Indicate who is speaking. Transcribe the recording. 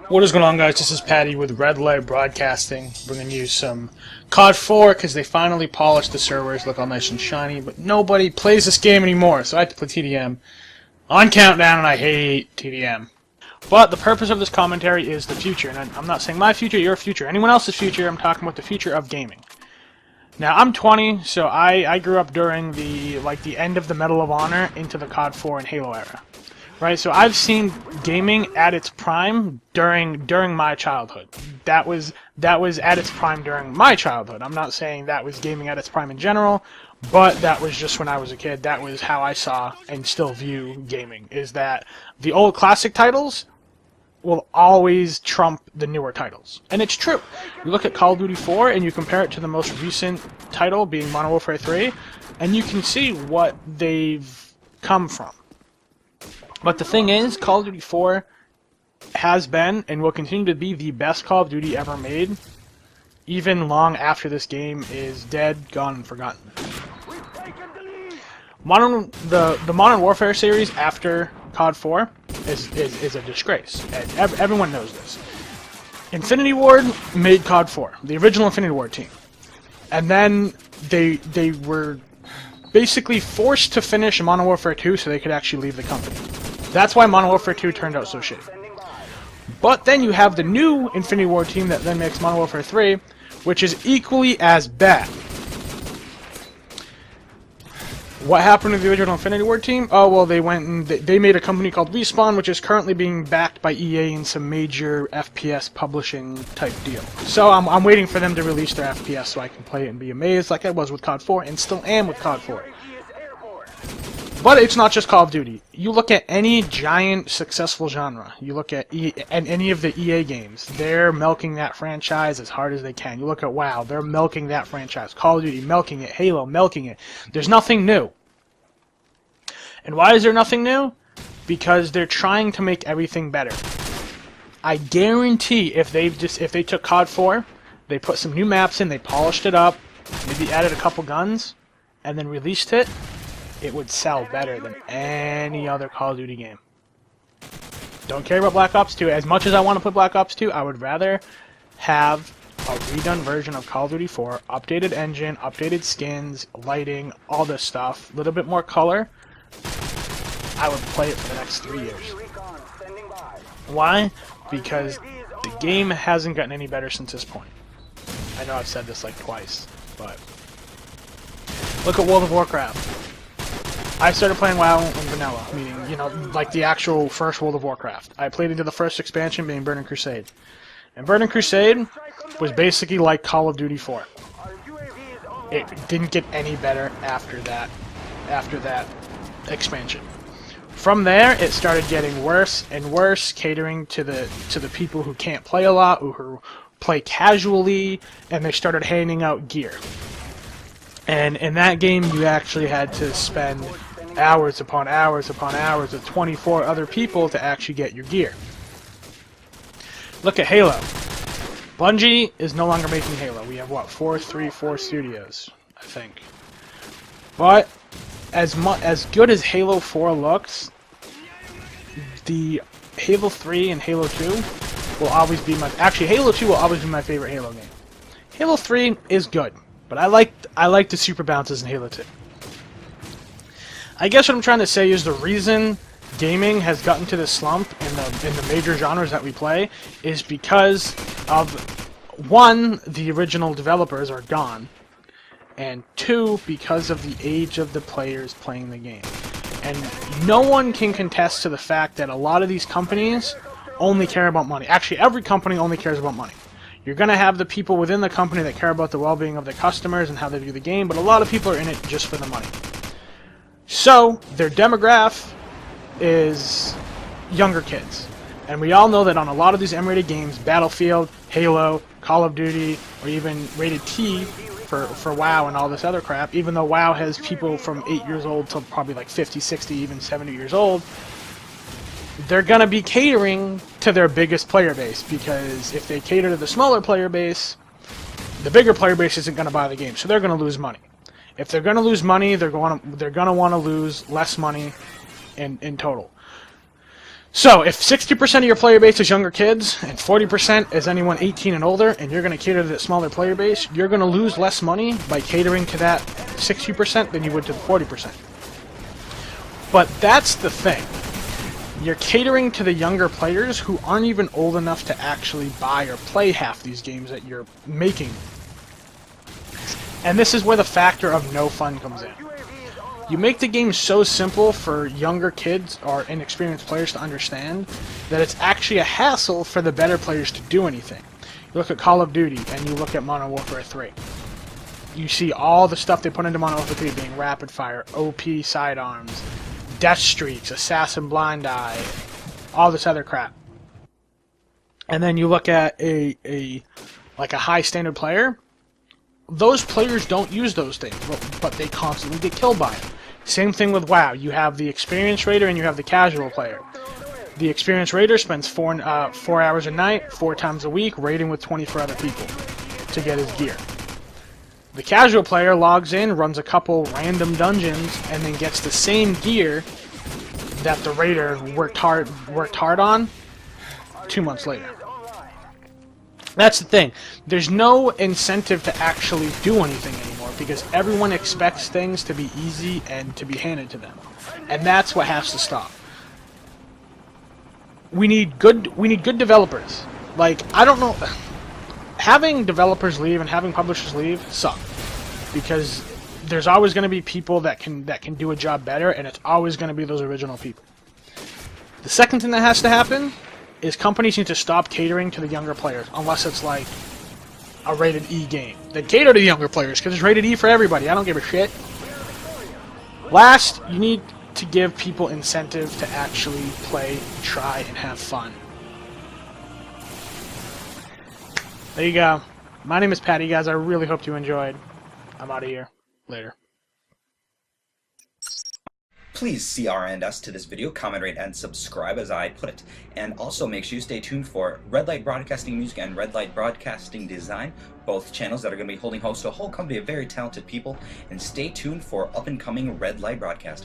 Speaker 1: What is going on, guys? This is Patty with Red Light Broadcasting, bringing you some CoD4 because they finally polished the servers, look all nice and shiny, but nobody plays this game anymore, so I have to play TDM on Countdown, and I hate TDM. But the purpose of this commentary is the future, and I'm not saying my future, your future, anyone else's future. I'm talking about the future of gaming. Now, I'm 20, so I grew up during the end of the Medal of Honor into the CoD4 and Halo era. Right, so I've seen gaming at its prime during my childhood. That was at its prime during my childhood. I'm not saying that was gaming at its prime in general, but that was just when I was a kid. That was how I saw and still view gaming, is that the old classic titles will always trump the newer titles. And it's true. You look at Call of Duty 4 and you compare it to the most recent title, being Modern Warfare 3, and you can see what they've come from. But the thing is, Call of Duty 4 has been and will continue to be the best Call of Duty ever made, even long after this game is dead, gone, and forgotten. The Modern Warfare series after CoD 4 is a disgrace. And everyone knows this. Infinity Ward made CoD 4, the original Infinity Ward team. And then they were basically forced to finish Modern Warfare 2 so they could actually leave the company. That's why Modern Warfare 2 turned out so shitty. But then you have the new Infinity Ward team that then makes Modern Warfare 3, which is equally as bad. What happened to the original Infinity Ward team? Oh, well, they went and they made a company called Respawn, which is currently being backed by EA in some major FPS publishing type deal. So I'm waiting for them to release their FPS so I can play it and be amazed like I was with CoD 4 and still am with CoD 4. But it's not just Call of Duty. You look at any giant successful genre. You look at any of the EA games. They're milking that franchise as hard as they can. You look at WoW. They're milking that franchise. Call of Duty, milking it. Halo, milking it. There's nothing new. And why is there nothing new? Because they're trying to make everything better. I guarantee if they took CoD 4, they put some new maps in, they polished it up, maybe added a couple guns, and then released it, it would sell better than any other Call of Duty game. Don't care about Black Ops 2. As much as I want to play Black Ops 2, I would rather have a redone version of Call of Duty 4, updated engine, updated skins, lighting, all this stuff, a little bit more color. I would play it for the next 3 years. Why? Because the game hasn't gotten any better since this point. I know I've said this like twice, but look at World of Warcraft. I started playing WoW in vanilla, meaning, you know, like the actual first World of Warcraft. I played into the first expansion, being Burning Crusade. And Burning Crusade was basically like Call of Duty 4. It didn't get any better after that expansion. From there, it started getting worse and worse, catering to the people who can't play a lot, who play casually, and they started handing out gear. And in that game, you actually had to spend hours upon hours upon hours with 24 other people to actually get your gear. Look at Halo. Bungie is no longer making Halo. We have, what, four studios, I think. But as good as Halo 4 looks, the Halo 3 and Halo 2 will always be actually, Halo 2 will always be my favorite Halo game. Halo 3 is good. But I like the super bounces in Halo 2. I guess what I'm trying to say is the reason gaming has gotten to this slump in the major genres that we play is because of, one, the original developers are gone, and two, because of the age of the players playing the game. And no one can contest to the fact that a lot of these companies only care about money. Actually, every company only cares about money. You're going to have the people within the company that care about the well-being of their customers and how they view the game, but a lot of people are in it just for the money. So, their demographic is younger kids. And we all know that on a lot of these M-rated games, Battlefield, Halo, Call of Duty, or even rated T for WoW and all this other crap, even though WoW has people from 8 years old to probably like 50, 60, even 70 years old, they're going to be catering to their biggest player base, because if they cater to the smaller player base, the bigger player base isn't going to buy the game, so they're going to lose money. If they're going to lose money, they're going to want to lose less money in total. So, if 60% of your player base is younger kids, and 40% is anyone 18 and older, and you're going to cater to that smaller player base, you're going to lose less money by catering to that 60% than you would to the 40%. But that's the thing. You're catering to the younger players who aren't even old enough to actually buy or play half these games that you're making. And this is where the factor of no fun comes in. You make the game so simple for younger kids or inexperienced players to understand that it's actually a hassle for the better players to do anything. You look at Call of Duty and you look at Modern Warfare 3. You see all the stuff they put into Modern Warfare 3 being rapid fire, OP sidearms, death streaks, assassin blind eye, all this other crap. And then you look at a high standard player. Those players don't use those things, but they constantly get killed by them. Same thing with WoW. You have the experienced raider and you have the casual player. The experienced raider spends 4 hours a night, 4 times a week, raiding with 24 other people to get his gear. The casual player logs in, runs a couple random dungeons, and then gets the same gear that the raider worked hard on 2 months later. That's the thing. There's no incentive to actually do anything anymore because everyone expects things to be easy and to be handed to them. And that's what has to stop. We need good developers. Like, I don't know, having developers leave and having publishers leave suck because there's always going to be people that can do a job better, and it's always going to be those original people. The second thing that has to happen is companies need to stop catering to the younger players, unless it's like a rated E game. Then cater to the younger players, because it's rated E for everybody. I don't give a shit. Last, you need to give people incentive to actually play, try, and have fun. There you go. My name is Patty, guys. I really hope you enjoyed. I'm out of here. Later.
Speaker 2: Please see R&S to this video, comment, rate, and subscribe as I put it. And also make sure you stay tuned for Red Light Broadcasting Music and Red Light Broadcasting Design, both channels that are going to be holding host to a whole company of very talented people. And stay tuned for up-and-coming Red Light Broadcasting.